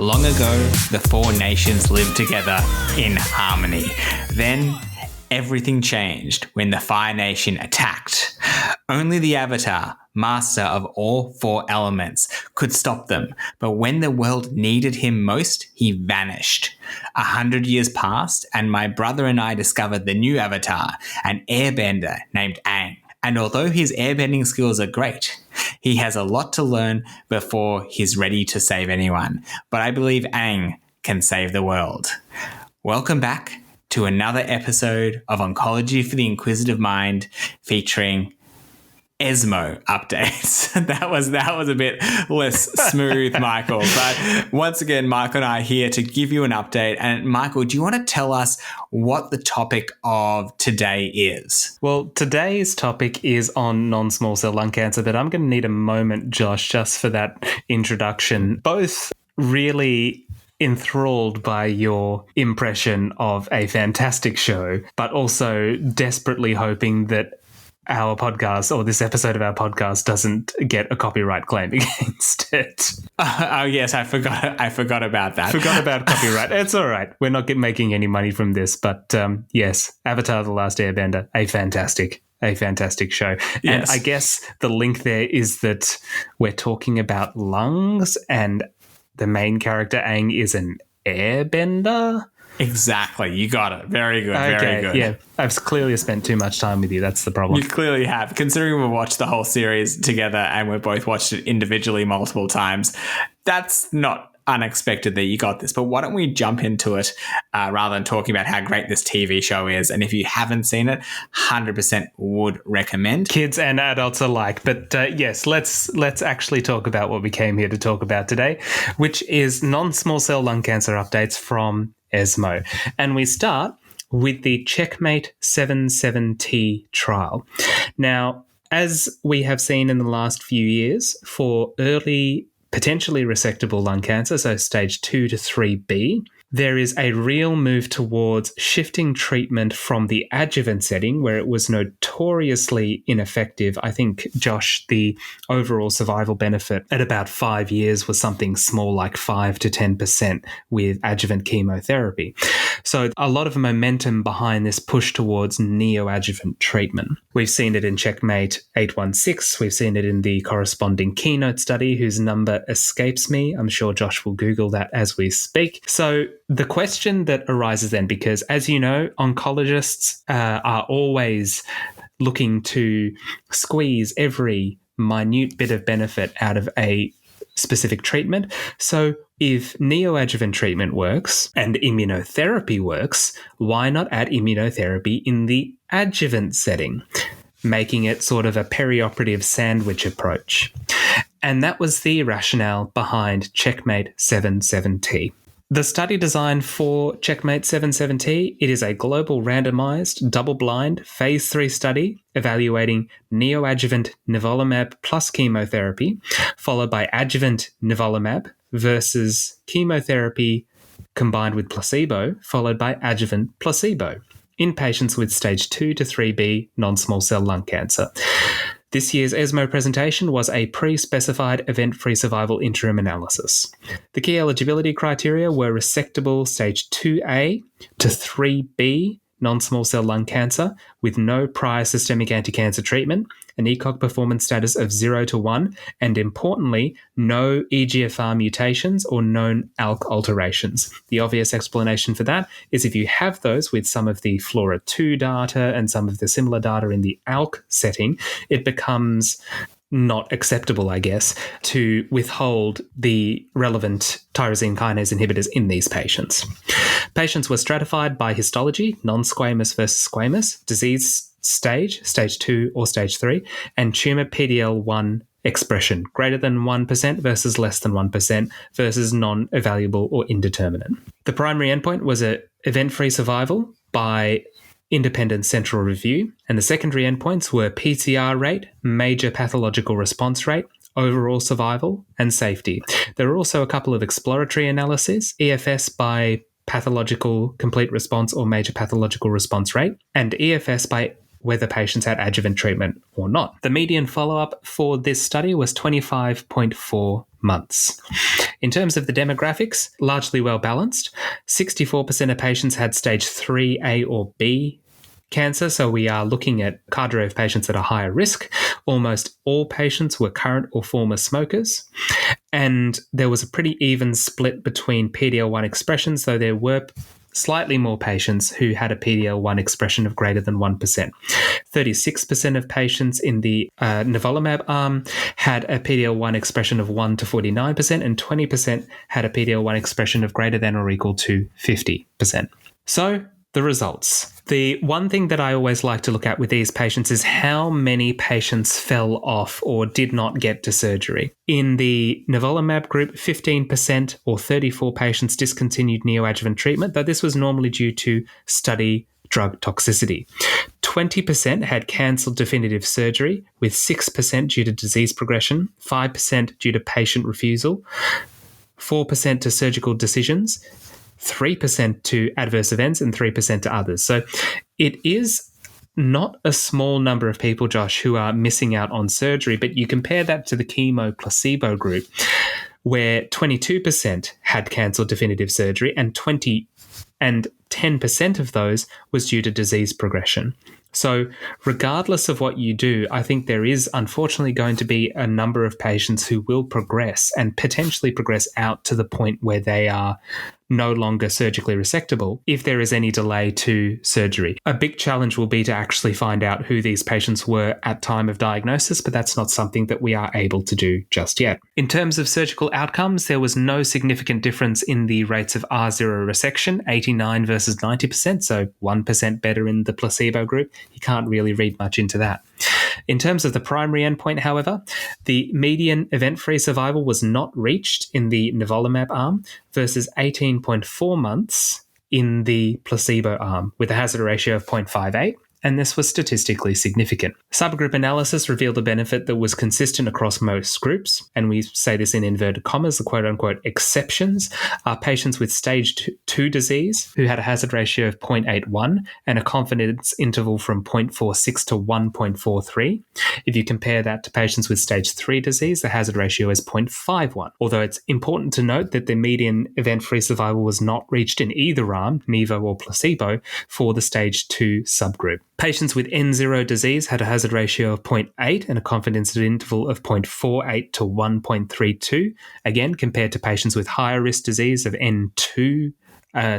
Long ago, the four nations lived together in harmony. Then, everything changed when the Fire Nation attacked. Only the Avatar, master of all four elements, could stop them. But when the world needed him most, he vanished. 100 years passed, and my brother and I discovered the new Avatar, an airbender named Aang. And although his airbending skills are great, he has a lot to learn before he's ready to save anyone. But I believe Aang can save the world. Welcome back to another episode of Oncology for the Inquisitive Mind featuring ESMO updates. That was a bit less smooth, Michael. But once again, Michael and I are here to give you an update. And Michael, do you want to tell us what the topic of today is? Well, today's topic is on non-small cell lung cancer, but I'm going to need a moment, Josh, just for that introduction. Both really enthralled by your impression of a fantastic show, but also desperately hoping that our podcast or this episode of our podcast doesn't get a copyright claim against it. Oh yes, I forgot about that. Forgot about copyright. It's all right. We're not making any money from this, but yes, Avatar: The Last Airbender, a fantastic show. Yes. And I guess the link there is that we're talking about lungs, and the main character Aang is an airbender. Exactly. You got it. Very good. Okay, very good. Yeah. I've clearly spent too much time with you. That's the problem. You clearly have. Considering we watched the whole series together and we both watched it individually multiple times, that's not unexpected that you got this. But why don't we jump into it rather than talking about how great this TV show is? And if you haven't seen it, 100% would recommend. Kids and adults alike. But yes, let's actually talk about what we came here to talk about today, which is non-small cell lung cancer updates from ESMO. And we start with the CheckMate 77T trial. Now, as we have seen in the last few years, for early potentially resectable lung cancer, so stage 2 to 3B, there is a real move towards shifting treatment from the adjuvant setting, where it was notoriously ineffective. I think, Josh, the overall survival benefit at about 5 years was something small like 5 to 10% with adjuvant chemotherapy. So a lot of momentum behind this push towards neoadjuvant treatment. We've seen it in CheckMate 816. We've seen it in the corresponding keynote study, whose number escapes me. I'm sure Josh will Google that as we speak. So the question that arises then, because as you know, oncologists are always looking to squeeze every minute bit of benefit out of a specific treatment. So if neoadjuvant treatment works and immunotherapy works, why not add immunotherapy in the adjuvant setting, making it sort of a perioperative sandwich approach? And that was the rationale behind CheckMate 77T. The study design for CheckMate 77T, it is a global randomized, double-blind, phase 3 study evaluating neoadjuvant nivolumab plus chemotherapy, followed by adjuvant nivolumab versus chemotherapy combined with placebo, followed by adjuvant placebo in patients with stage 2 to 3B non-small cell lung cancer. This year's ESMO presentation was a pre-specified event-free survival interim analysis. The key eligibility criteria were resectable stage 2A to 3B non-small cell lung cancer with no prior systemic anti-cancer treatment, an ECOG performance status of 0 to 1, and importantly, no EGFR mutations or known ALK alterations. The obvious explanation for that is if you have those with some of the FLAURA2 data and some of the similar data in the ALK setting, it becomes not acceptable, I guess, to withhold the relevant tyrosine kinase inhibitors in these patients. Patients were stratified by histology, non-squamous versus squamous, disease stage 2 or stage 3, and tumour PD-L1 expression, greater than 1% versus less than 1% versus non-evaluable or indeterminate. The primary endpoint was an event-free survival by independent central review, and the secondary endpoints were PCR rate, major pathological response rate, overall survival, and safety. There were also a couple of exploratory analyses, EFS by pathological complete response or major pathological response rate, and EFS by whether patients had adjuvant treatment or not. The median follow-up for this study was 25.4 months. In terms of the demographics, largely well balanced. 64% of patients had stage 3A or B cancer, so we are looking at cadre of patients at a higher risk. Almost all patients were current or former smokers, and there was a pretty even split between PD-L1 expressions, though there were slightly more patients who had a PD-L1 expression of greater than 1%. 36% of patients in the nivolumab arm had a PD-L1 expression of 1 to 49%, and 20% had a PD-L1 expression of greater than or equal to 50%. So, the results. The one thing that I always like to look at with these patients is how many patients fell off or did not get to surgery. In the nivolumab group, 15% or 34 patients discontinued neoadjuvant treatment, though this was normally due to study drug toxicity. 20% had cancelled definitive surgery, with 6% due to disease progression, 5% due to patient refusal, 4% to surgical decisions, 3% to adverse events, and 3% to others. So it is not a small number of people, Josh, who are missing out on surgery, but you compare that to the chemo placebo group, where 22% had cancelled definitive surgery and 10% of those was due to disease progression. So regardless of what you do, I think there is unfortunately going to be a number of patients who will progress and potentially progress out to the point where they are no longer surgically resectable if there is any delay to surgery. A big challenge will be to actually find out who these patients were at time of diagnosis, but that's not something that we are able to do just yet. In terms of surgical outcomes, there was no significant difference in the rates of R0 resection, 89 versus 90%, so 1% better in the placebo group. You can't really read much into that. In terms of the primary endpoint, however, the median event-free survival was not reached in the nivolumab arm versus 18.4 months in the placebo arm, with a hazard ratio of 0.58. And this was statistically significant. Subgroup analysis revealed a benefit that was consistent across most groups, and we say this in inverted commas. The quote-unquote exceptions are patients with stage 2 disease who had a hazard ratio of 0.81 and a confidence interval from 0.46 to 1.43. If you compare that to patients with stage 3 disease, the hazard ratio is 0.51. Although it's important to note that the median event-free survival was not reached in either arm, NIVO or placebo, for the stage 2 subgroup. Patients with N0 disease had a hazard ratio of 0.8 and a confidence interval of 0.48 to 1.32, again compared to patients with higher risk disease of N2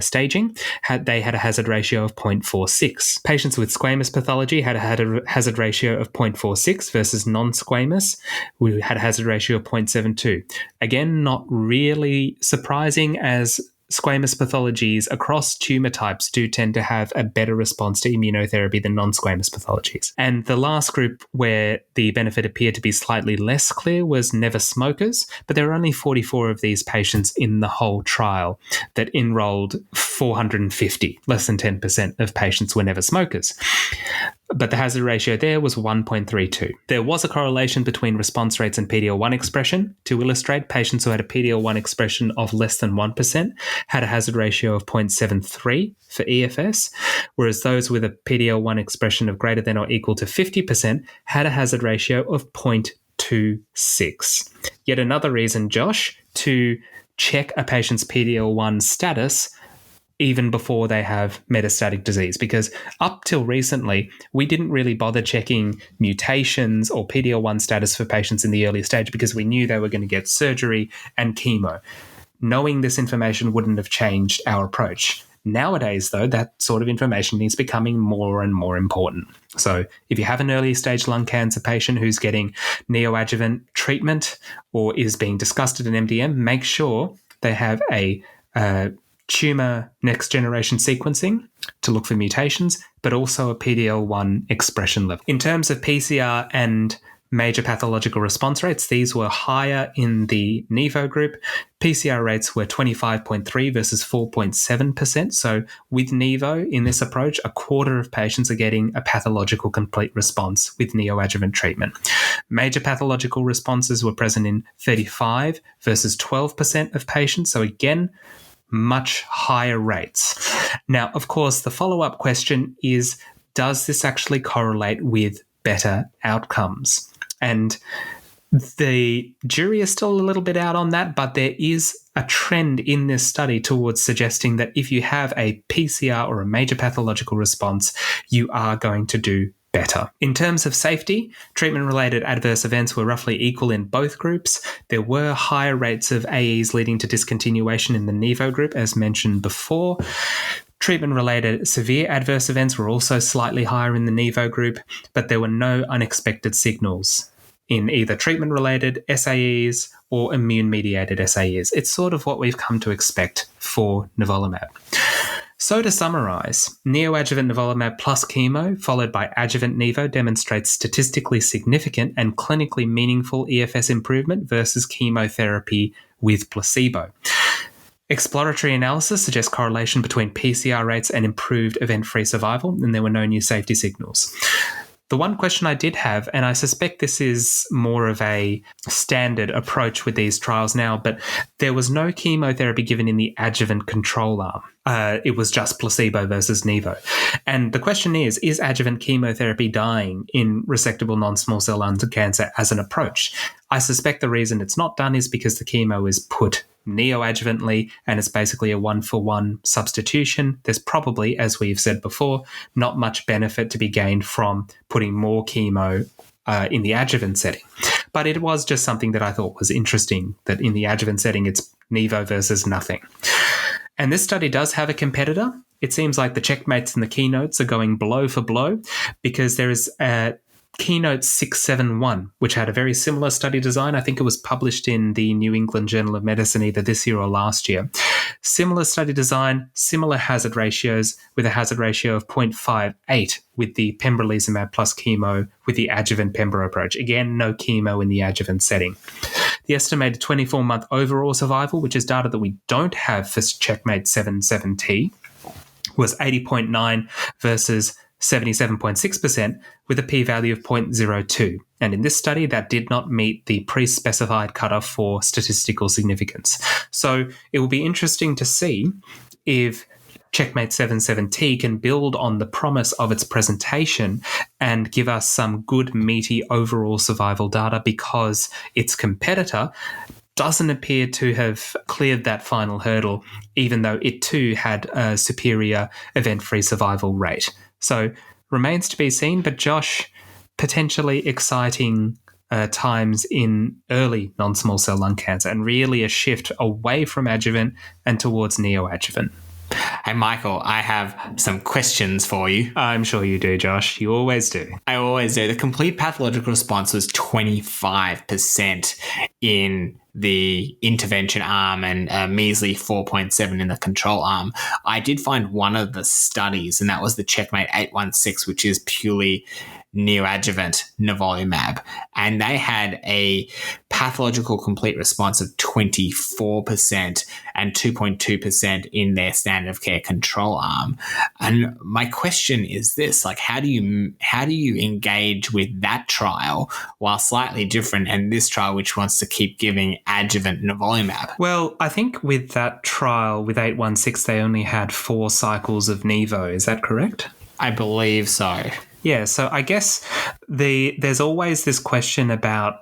staging, they had a hazard ratio of 0.46. Patients with squamous pathology had a hazard ratio of 0.46 versus non-squamous, who had a hazard ratio of 0.72. Again, not really surprising, as squamous pathologies across tumor types do tend to have a better response to immunotherapy than non-squamous pathologies. And the last group where the benefit appeared to be slightly less clear was never smokers, but there were only 44 of these patients in the whole trial that enrolled 450. Less than 10% of patients were never smokers. But the hazard ratio there was 1.32. There was a correlation between response rates and PD-L1 expression. To illustrate, patients who had a PD-L1 expression of less than 1% had a hazard ratio of 0.73 for EFS, whereas those with a PD-L1 expression of greater than or equal to 50% had a hazard ratio of 0.26. Yet another reason, Josh, to check a patient's PD-L1 status even before they have metastatic disease, because up till recently, we didn't really bother checking mutations or PD-L1 status for patients in the earlier stage because we knew they were going to get surgery and chemo. Knowing this information wouldn't have changed our approach. Nowadays, though, that sort of information is becoming more and more important. So if you have an early stage lung cancer patient who's getting neoadjuvant treatment or is being discussed at an MDM, make sure they have a tumor next generation sequencing to look for mutations, but also a PD-L1 expression level. In terms of PCR and major pathological response rates, these were higher in the NIVO group. PCR rates were 25.3 versus 4.7%. So with NIVO, in this approach, a quarter of patients are getting a pathological complete response with neoadjuvant treatment. Major pathological responses were present in 35 versus 12% of patients. So again, much higher rates. Now, of course, the follow-up question is, does this actually correlate with better outcomes? And the jury is still a little bit out on that, but there is a trend in this study towards suggesting that if you have a PCR or a major pathological response, you are going to do better. In terms of safety, treatment-related adverse events were roughly equal in both groups. There were higher rates of AEs leading to discontinuation in the NIVO group, as mentioned before. Treatment-related severe adverse events were also slightly higher in the NIVO group, but there were no unexpected signals in either treatment-related SAEs or immune-mediated SAEs. It's sort of what we've come to expect for nivolumab. So to summarise, neoadjuvant nivolumab plus chemo followed by adjuvant NIVO demonstrates statistically significant and clinically meaningful EFS improvement versus chemotherapy with placebo. Exploratory analysis suggests correlation between PCR rates and improved event-free survival, and there were no new safety signals. The one question I did have, and I suspect this is more of a standard approach with these trials now, but there was no chemotherapy given in the adjuvant control arm. It was just placebo versus NIVO. And the question is adjuvant chemotherapy dying in resectable non-small cell lung cancer as an approach? I suspect the reason it's not done is because the chemo is put neoadjuvantly and it's basically a one-for-one substitution. There's probably, as we've said before, not much benefit to be gained from putting more chemo in the adjuvant setting. But it was just something that I thought was interesting, that in the adjuvant setting, it's NIVO versus nothing. And this study does have a competitor. It seems like the CheckMates and the Keynotes are going blow for blow, because there is a Keynote 671, which had a very similar study design. I think it was published in the New England Journal of Medicine either this year or last year. Similar study design, similar hazard ratios, with a hazard ratio of 0.58 with the pembrolizumab plus chemo with the adjuvant pembro approach. Again, no chemo in the adjuvant setting. The estimated 24-month overall survival, which is data that we don't have for CheckMate 77T, was 80.9 versus 77.6% with a p-value of 0.02. And in this study, that did not meet the pre-specified cutoff for statistical significance. So it will be interesting to see if CheckMate 77T can build on the promise of its presentation and give us some good, meaty overall survival data, because its competitor doesn't appear to have cleared that final hurdle, even though it too had a superior event-free survival rate. So remains to be seen, but Josh, potentially exciting times in early non-small cell lung cancer, and really a shift away from adjuvant and towards neoadjuvant. Hey, Michael, I have some questions for you. I'm sure you do, Josh. You always do. I always do. The complete pathological response was 25% in the intervention arm and a measly 4.7 in the control arm. I did find one of the studies, and that was the CheckMate 816, which is purely neoadjuvant nivolumab, and they had a pathological complete response of 24% and 2.2% in their standard of care control arm. And my question is this, like, how do you engage with that trial while slightly different, and this trial which wants to keep giving adjuvant nivolumab? Well, I think with that trial with 816, they only had 4 cycles of NIVO. Is that correct? I believe so. Yeah, so I guess there's always this question about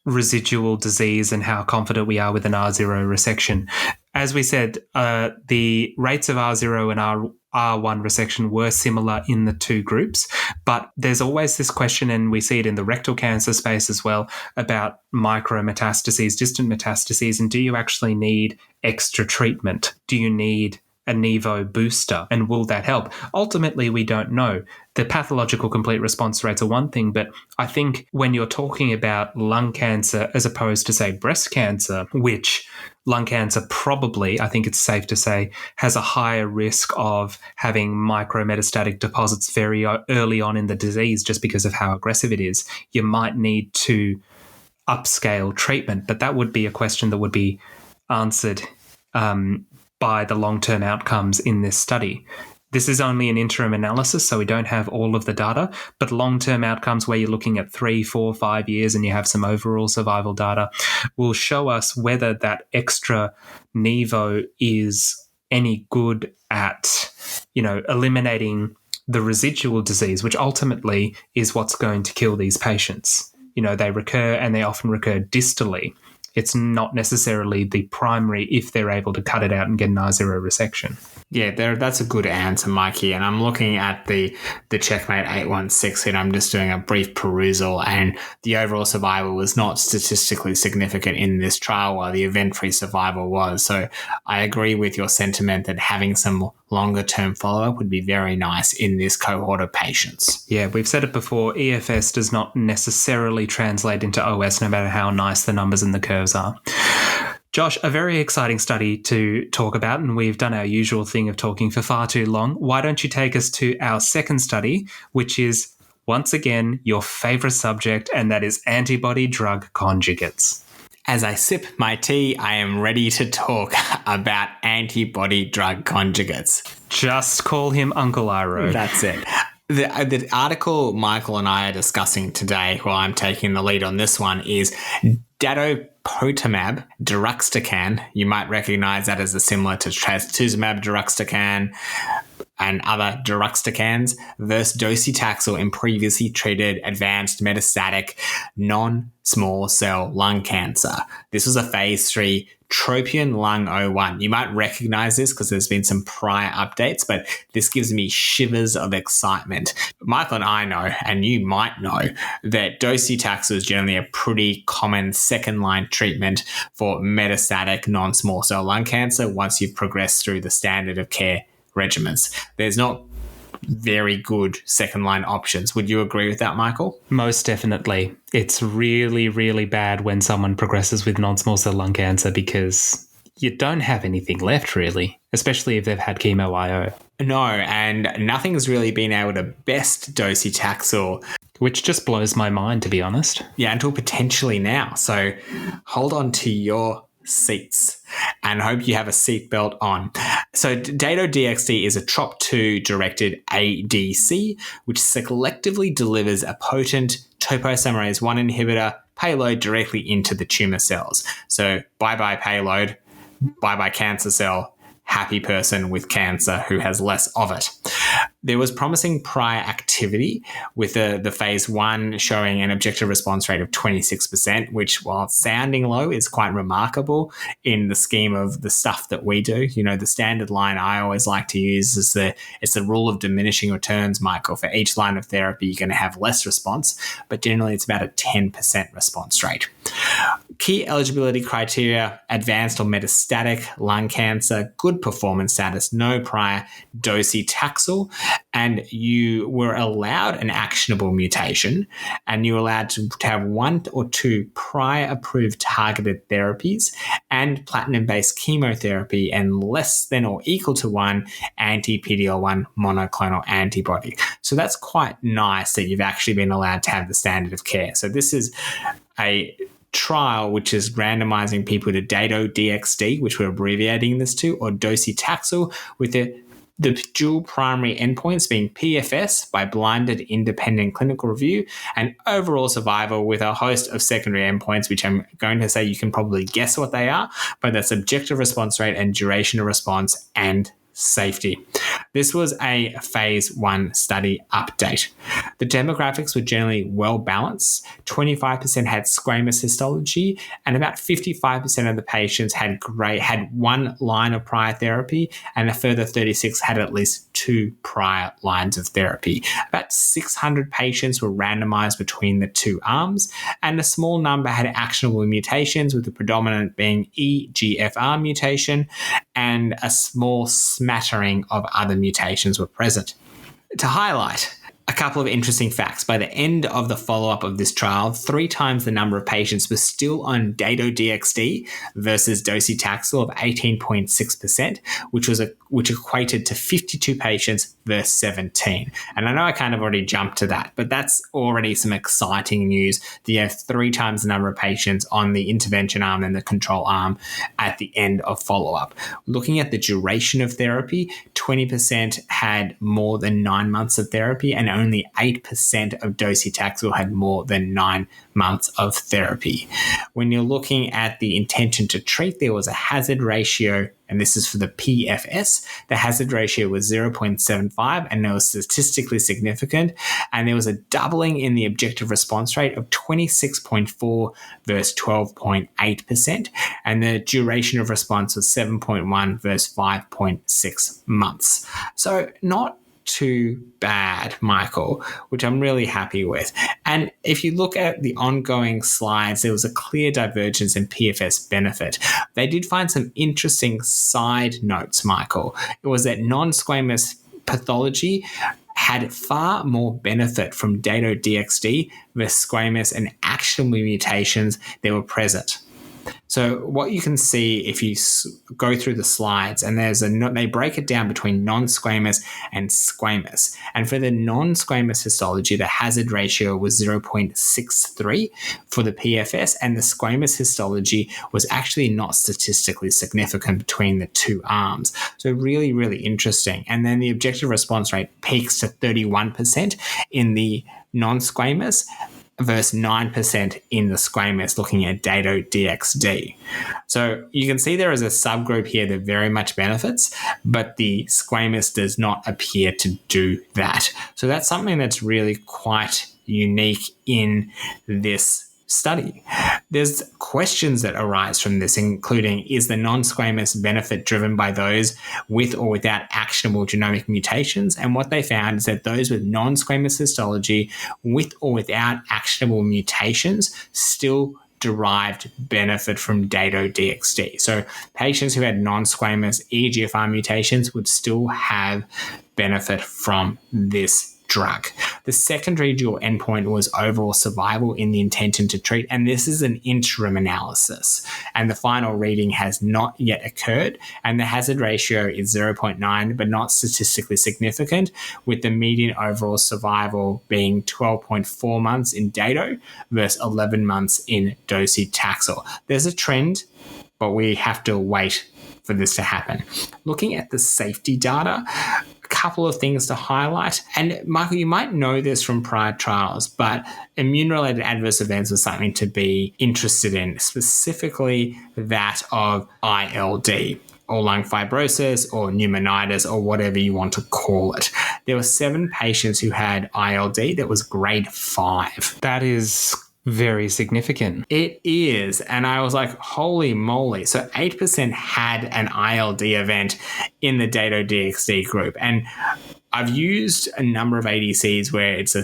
residual disease and how confident we are with an R0 resection. As we said, the rates of R0 and R1 resection were similar in the two groups, but there's always this question, and we see it in the rectal cancer space as well, about micrometastases, distant metastases, and do you actually need extra treatment? Do you need a NIVO booster, and will that help? Ultimately, we don't know. The pathological complete response rates are one thing, but I think when you're talking about lung cancer as opposed to, say, breast cancer, which lung cancer probably, I think it's safe to say, has a higher risk of having micrometastatic deposits very early on in the disease just because of how aggressive it is, you might need to upscale treatment, but that would be a question that would be answered by the long-term outcomes in this study. This is only an interim analysis, so we don't have all of the data, but long-term outcomes where you're looking at 3, 4, 5 years and you have some overall survival data will show us whether that extra NIVO is any good at, eliminating the residual disease, which ultimately is what's going to kill these patients. They recur, and they often recur distally. It's not necessarily the primary if they're able to cut it out and get an I0 resection. Yeah, that's a good answer, Mikey. And I'm looking at the CheckMate 816 and I'm just doing a brief perusal, and the overall survival was not statistically significant in this trial, while the event-free survival was. So I agree with your sentiment that having some longer-term follow-up would be very nice in this cohort of patients. Yeah, we've said it before, EFS does not necessarily translate into OS, no matter how nice the numbers and the curves are. Josh, a very exciting study to talk about, and we've done our usual thing of talking for far too long. Why don't you take us to our second study, which is, once again, your favourite subject, and that is antibody-drug conjugates. As I sip my tea, I am ready to talk about antibody-drug conjugates. Just call him Uncle Iro. That's it. The article Michael and I are discussing today, while I'm taking the lead on this one, is Datopotamab deruxtecan. You might recognize that as similar to trastuzumab deruxtecan and other deruxtecans versus docetaxel in previously treated advanced metastatic non-small cell lung cancer. This was a phase 3 Tropion-Lung01. You might recognize this because there's been some prior updates, but this gives me shivers of excitement. Michael and I know, and you might know, that docetaxel is generally a pretty common second-line treatment for metastatic non-small cell lung cancer once you've progressed through the standard of care regimens. There's not very good second-line options. Would you agree with that, Michael? Most definitely. It's really, really bad when someone progresses with non-small cell lung cancer because you don't have anything left, really, especially if they've had chemo IO. No, and nothing's really been able to best docetaxel, which just blows my mind, to be honest. Yeah, until potentially now. So hold on to your seats and hope you have a seatbelt on. So Dato-DXd is a TROP2 directed ADC, which selectively delivers a potent topoisomerase 1 inhibitor payload directly into the tumor cells. So bye-bye payload, bye-bye cancer cell, happy person with cancer who has less of it. There was promising prior activity with the phase 1 showing an objective response rate of 26%, which, while sounding low, is quite remarkable in the scheme of the stuff that we do. The standard line I always like to use is it's the rule of diminishing returns, Michael. For each line of therapy, you're going to have less response, but generally it's about a 10% response rate. Key eligibility criteria: advanced or metastatic lung cancer, good performance status, no prior docetaxel, and you were allowed an actionable mutation, and you were allowed to have 1 or 2 prior approved targeted therapies and platinum-based chemotherapy and less than or equal to 1 anti-PD-L1 monoclonal antibody. So that's quite nice that you've actually been allowed to have the standard of care. So this is a trial which is randomizing people to Dato-DXd, which we're abbreviating this to, or docetaxel, with the dual primary endpoints being PFS by blinded independent clinical review and overall survival, with a host of secondary endpoints, which I'm going to say you can probably guess what they are, but that's objective response rate and duration of response and safety. This was a phase 1 study update. The demographics were generally well balanced. 25% had squamous histology, and about 55% of the patients had 1 line of prior therapy, and a further 36 had at least 2 prior lines of therapy. About 600 patients were randomized between the 2 arms, and a small number had actionable mutations, with the predominant being EGFR mutation, and a small smattering of other mutations were present. To highlight a couple of interesting facts, by the end of the follow-up of this trial, 3 times the number of patients were still on Dato-DXd versus docetaxel of 18.6%, which equated to 52 patients versus 17. And I know I kind of already jumped to that, but that's already some exciting news that you have 3 times the number of patients on the intervention arm and the control arm at the end of follow-up. Looking at the duration of therapy, 20% had more than 9 months of therapy, and only 8% of docetaxel had more than 9 months of therapy. When you're looking at the intention to treat, there was a hazard ratio and this is for the PFS, the hazard ratio was 0.75 and it was statistically significant. And there was a doubling in the objective response rate of 26.4 versus 12.8%. And the duration of response was 7.1 versus 5.6 months. So not too bad, Michael, which I'm really happy with. And if you look at the ongoing slides, there was a clear divergence in PFS benefit. They did find some interesting side notes, Michael. It was that non-squamous pathology had far more benefit from Dato-DXd versus squamous and actionable mutations that were present. So what you can see if you go through the slides, and they break it down between non-squamous and squamous. And for the non-squamous histology, the hazard ratio was 0.63 for the PFS, and the squamous histology was actually not statistically significant between the two arms. So really, really interesting. And then the objective response rate peaks to 31% in the non-squamous versus 9% in the squamous, looking at Dato-DXd. So you can see there is a subgroup here that very much benefits, but the squamous does not appear to do that. So that's something that's really quite unique in this study. There's questions that arise from this, including, is the non-squamous benefit driven by those with or without actionable genomic mutations? And what they found is that those with non-squamous histology with or without actionable mutations still derived benefit from Dato-DXd. So patients who had non-squamous EGFR mutations would still have benefit from this drug. The secondary dual endpoint was overall survival in the intention to treat, and this is an interim analysis, and the final reading has not yet occurred, and the hazard ratio is 0.9 but not statistically significant, with the median overall survival being 12.4 months in Dato versus 11 months in docetaxel. There's a trend, but we have to wait for this to happen. Looking at the safety data, couple of things to highlight. And Michael, you might know this from prior trials, but immune-related adverse events was something to be interested in, specifically that of ILD, or lung fibrosis, or pneumonitis, or whatever you want to call it. There were 7 patients who had ILD that was grade 5. That is very significant. It is. And I was like, holy moly. So 8% had an ILD event in the Dato-DXd group. And I've used a number of ADCs where it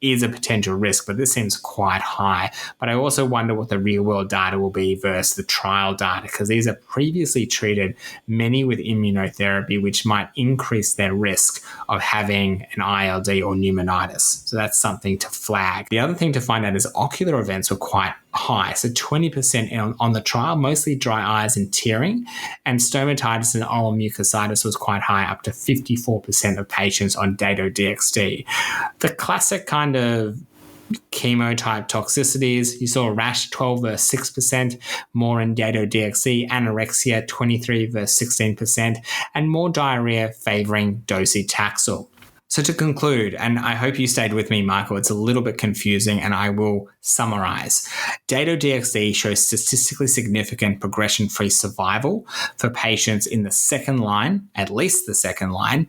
is a potential risk, but this seems quite high. But I also wonder what the real world data will be versus the trial data, because these are previously treated, many with immunotherapy, which might increase their risk of having an ILD or pneumonitis. So that's something to flag. The other thing to find out is ocular events were quite high. So 20% on the trial, mostly dry eyes and tearing, and stomatitis and oral mucositis was quite high, up to 54% of patients on Dato-DXd. The classic kind of chemo type toxicities, you saw rash 12 versus 6%, more in Dato-DXd, anorexia 23 versus 16%, and more diarrhea favoring docetaxel. So to conclude, and I hope you stayed with me, Michael, it's a little bit confusing and I will summarize. Dato-DXd shows statistically significant progression-free survival for patients in the second line, at least the second line,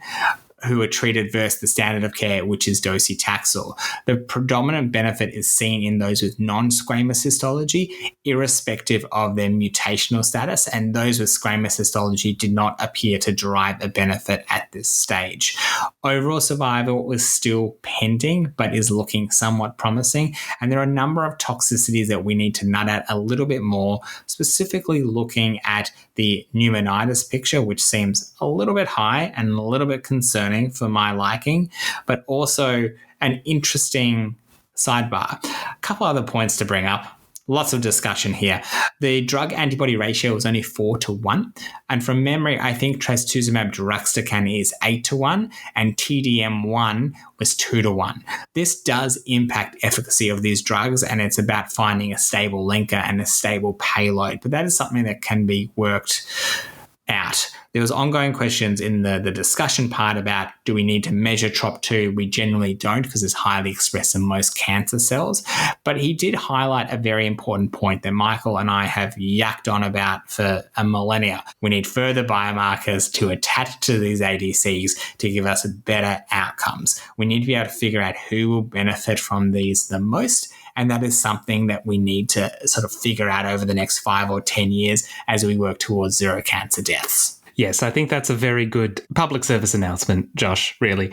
who are treated versus the standard of care, which is docetaxel. The predominant benefit is seen in those with non-squamous histology, irrespective of their mutational status, and those with squamous histology did not appear to derive a benefit at this stage. Overall survival is still pending, but is looking somewhat promising, and there are a number of toxicities that we need to nut at a little bit more, specifically looking at the pneumonitis picture, which seems a little bit high and a little bit concerning for my liking, but also an interesting sidebar. A couple other points to bring up. Lots of discussion here. The drug antibody ratio was only 4-1. And from memory, I think trastuzumab deruxtecan is 8-1 and TDM1 was 2-1. This does impact efficacy of these drugs, and it's about finding a stable linker and a stable payload. But that is something that can be worked out. There was ongoing questions in the discussion part about, do we need to measure TROP2? We generally don't, because it's highly expressed in most cancer cells. But he did highlight a very important point that Michael and I have yacked on about for a millennia. We need further biomarkers to attach to these ADCs to give us better outcomes. We need to be able to figure out who will benefit from these the most. And that is something that we need to sort of figure out over the next 5 or 10 years as we work towards zero cancer deaths. Yes, I think that's a very good public service announcement, Josh, really.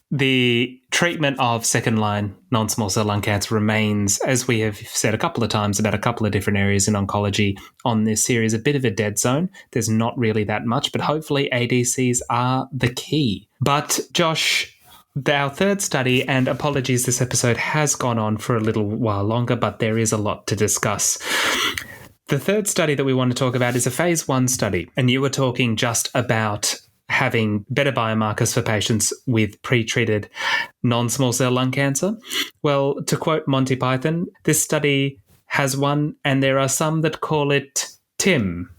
The treatment of second-line non-small cell lung cancer remains, as we have said a couple of times about a couple of different areas in oncology on this series, a bit of a dead zone. There's not really that much, but hopefully ADCs are the key. But Josh, our third study, and apologies, this episode has gone on for a little while longer, but there is a lot to discuss. The third study that we want to talk about is a phase 1 study, and you were talking just about having better biomarkers for patients with pre-treated non-small cell lung cancer. Well, to quote Monty Python, this study has one, and there are some that call it TIM.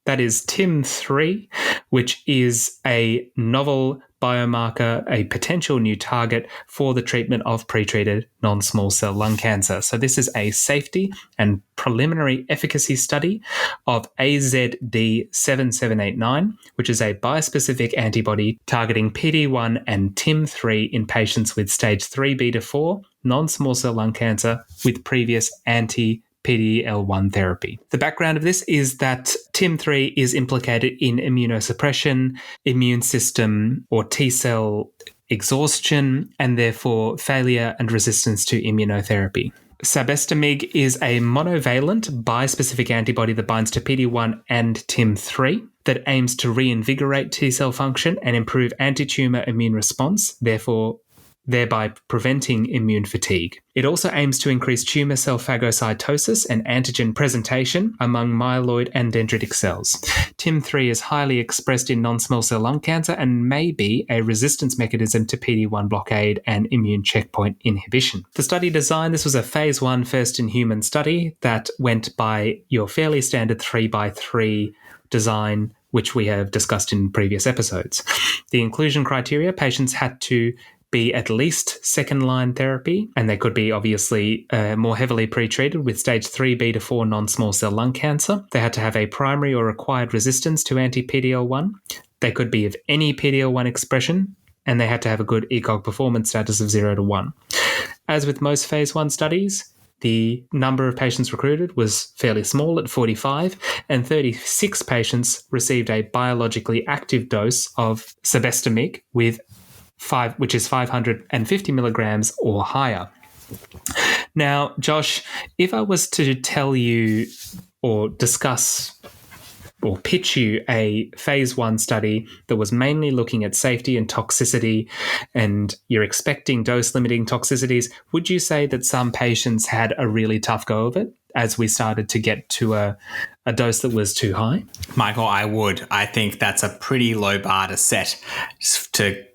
That is TIM3, which is a novel biomarker, a potential new target for the treatment of pretreated non-small cell lung cancer. So this is a safety and preliminary efficacy study of AZD7789, which is a bispecific antibody targeting PD-1 and TIM3 in patients with stage 3B to 4 non-small cell lung cancer with previous anti-PD-L1 therapy. The background of this is that TIM3 is implicated in immunosuppression, immune system or T-cell exhaustion, and therefore failure and resistance to immunotherapy. Sabestamig is a monovalent bispecific antibody that binds to PD-1 and TIM3 that aims to reinvigorate T-cell function and improve anti-tumor immune response, thereby preventing immune fatigue. It also aims to increase tumor cell phagocytosis and antigen presentation among myeloid and dendritic cells. TIM3 is highly expressed in non-small cell lung cancer and may be a resistance mechanism to PD-1 blockade and immune checkpoint inhibition. The study design, this was a phase 1 first-in-human study that went by your fairly standard 3x3 design, which we have discussed in previous episodes. The inclusion criteria, patients had to be at least second-line therapy, and they could be obviously more heavily pre-treated with stage 3B to 4 non-small cell lung cancer. They had to have a primary or acquired resistance to anti-PD-L1. They could be of any PD-L1 expression, and they had to have a good ECOG performance status of 0 to 1. As with most phase 1 studies, the number of patients recruited was fairly small at 45, and 36 patients received a biologically active dose of sabestamig which is 550 milligrams or higher. Now, Josh, if I was to tell you or discuss or pitch you a phase 1 study that was mainly looking at safety and toxicity, and you're expecting dose-limiting toxicities, would you say that some patients had a really tough go of it as we started to get to a dose that was too high? Michael, I would. I think that's a pretty low bar to set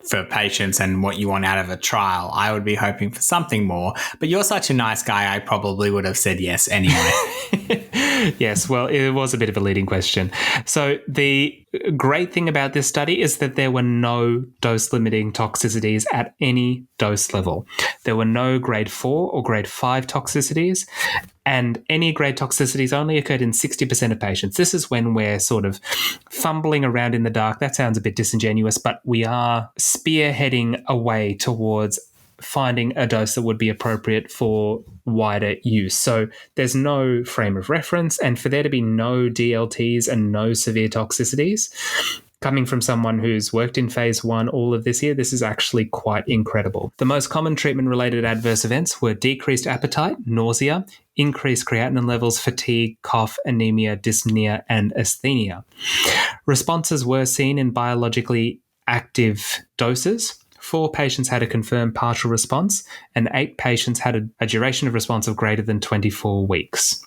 for patients and what you want out of a trial. I would be hoping for something more, but you're such a nice guy, I probably would have said yes anyway. Yes, well, it was a bit of a leading question. So the great thing about this study is that there were no dose-limiting toxicities at any dose level. There were no grade 4 or grade 5 toxicities, and any grade toxicities only occurred in 60% of patients. This is when we're sort of fumbling around in the dark. That sounds a bit disingenuous, but we are spearheading a way towards finding a dose that would be appropriate for wider use. So there's no frame of reference, and for there to be no DLTs and no severe toxicities, coming from someone who's worked in phase 1 all of this year, this is actually quite incredible. The most common treatment-related adverse events were decreased appetite, nausea, increased creatinine levels, fatigue, cough, anemia, dyspnea, and asthenia. Responses were seen in biologically active doses. 4 patients had a confirmed partial response, and 8 patients had a duration of response of greater than 24 weeks.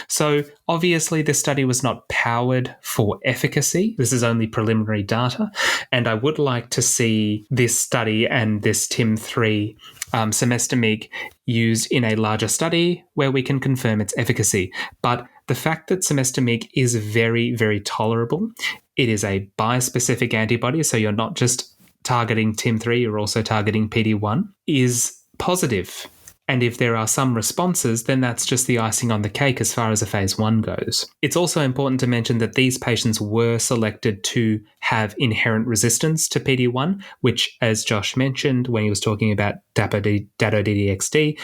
So obviously this study was not powered for efficacy. This is only preliminary data, and I would like to see this study and this TIM3 Semestomig used in a larger study where we can confirm its efficacy. But the fact that Semestomig is very, very tolerable, it is a bispecific antibody, so you're not just targeting TIM3, you're also targeting PD-1, is positive. And if there are some responses, then that's just the icing on the cake as far as a phase 1 goes. It's also important to mention that these patients were selected to have inherent resistance to PD-1, which, as Josh mentioned when he was talking about Dato-DXd,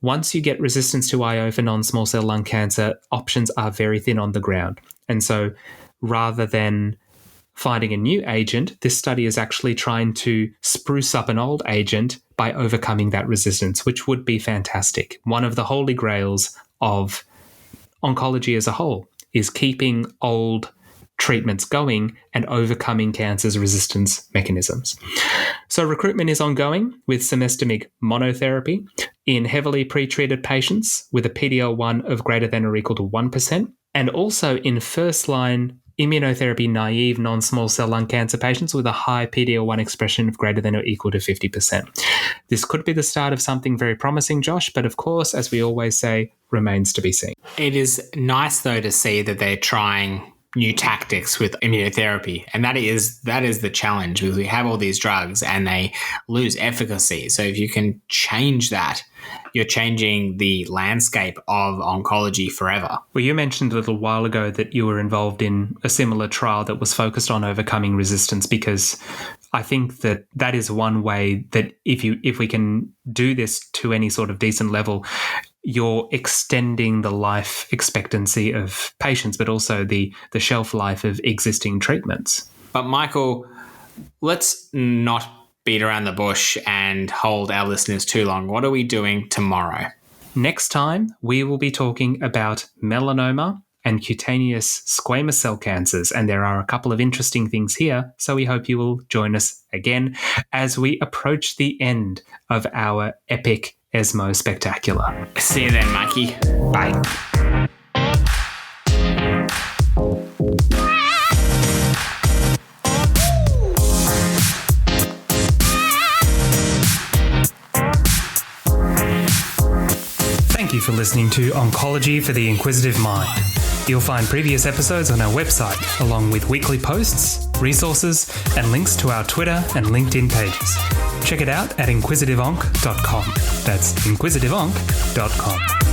once you get resistance to IO for non-small cell lung cancer, options are very thin on the ground. And so rather than finding a new agent, this study is actually trying to spruce up an old agent by overcoming that resistance, which would be fantastic. One of the holy grails of oncology as a whole is keeping old treatments going and overcoming cancer's resistance mechanisms. So recruitment is ongoing with Semestomig monotherapy in heavily pretreated patients with a PD-L1 of greater than or equal to 1%, and also in first-line immunotherapy naive non-small cell lung cancer patients with a high PD-L1 expression of greater than or equal to 50%. This could be the start of something very promising, Josh, but of course, as we always say, remains to be seen. It is nice, though, to see that they're trying new tactics with immunotherapy. And that is the challenge, because we have all these drugs and they lose efficacy. So if you can change that, you're changing the landscape of oncology forever. Well, you mentioned a little while ago that you were involved in a similar trial that was focused on overcoming resistance, because I think that is one way that if we can do this to any sort of decent level, you're extending the life expectancy of patients, but also the shelf life of existing treatments. But Michael, let's not beat around the bush and hold our listeners too long. What are we doing tomorrow? Next time, we will be talking about melanoma and cutaneous squamous cell cancers, and there are a couple of interesting things here, so we hope you will join us again as we approach the end of our epic ESMO Spectacular. See you then, Mikey. Bye. Thank you for listening to Oncology for the Inquisitive Mind. You'll find previous episodes on our website, along with weekly posts, resources, and links to our Twitter and LinkedIn pages. Check it out at inquisitiveonc.com. That's inquisitiveonc.com.